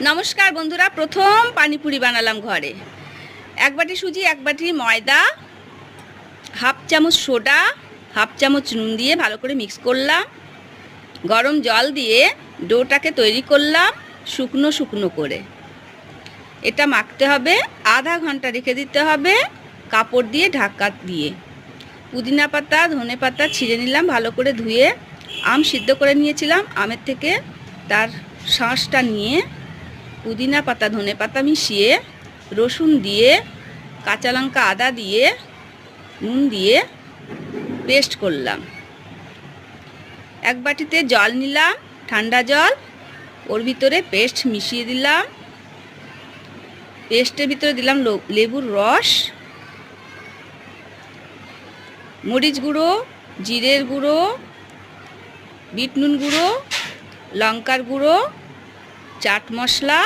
নমস্কার বন্ধুরা, প্রথম পানিপুরি বানালাম ঘরে। এক বাটি সুজি, এক বাটি ময়দা, হাফ চামচ সোডা, হাফ চামচ নুন দিয়ে ভালো করে মিক্স করলাম। গরম জল দিয়ে ডোটাকে তৈরি করলাম শুকনো শুকনো করে। এটা মাখতে হবে, আধা ঘন্টা রেখে দিতে হবে কাপড় দিয়ে ঢাকা দিয়ে। পুদিনা পাতা, ধনে পাতা ছিঁড়ে নিলাম ভালো করে ধুয়ে। আম সিদ্ধ করে নিয়েছিলাম, আমের থেকে তার শাঁসটা নিয়ে পুদিনা পাতা, ধনে পাতা মিশিয়ে, রসুন দিয়ে, কাঁচা লঙ্কা, আদা দিয়ে, নুন দিয়ে পেস্ট করলাম। এক বাটিতে জল নিলাম, ঠান্ডা জল, ওর ভিতরে পেস্ট মিশিয়ে দিলাম। পেস্টের ভিতরে দিলাম লেবুর রস, মরিচ গুঁড়ো, জিরের গুঁড়ো, বিট নুন গুঁড়ো, লঙ্কার গুঁড়ো, চাট মশলা,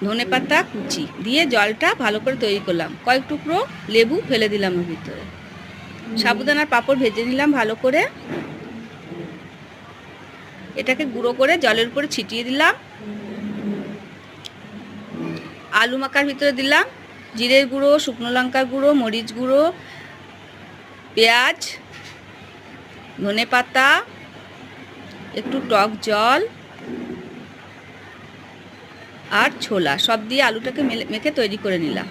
ধনেপাতা কুচি দিয়ে জলটা ভালো করে তৈরি করলাম। কয়েক টুকরো লেবু ফেলে দিলাম ওর ভিতরে। সাবুদানার পাঁপড় ভেজে নিলাম ভালো করে। এটাকে গুঁড়ো করে জলের উপরে ছিটিয়ে দিলাম। আলু মাখার ভিতরে দিলাম জিরের গুঁড়ো, শুকনো লঙ্কার গুঁড়ো, মরিচ গুঁড়ো, পেঁয়াজ, ধনেপাতা, একটু টক জল আর ছোলা সব দিয়ে আলুটাকে মেখে তৈরি করে নিলাম।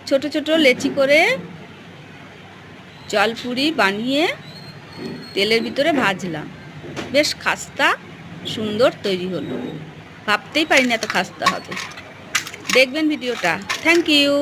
ছোট ছোট লেচি করে জলপুরি বানিয়ে তেলের ভিতরে ভাজলাম। বেশ খাস্তা সুন্দর তৈরি হলো। ভাবতেই পারিনি এত খাস্তা হবে। দেখবেন ভিডিওটা। Thank you.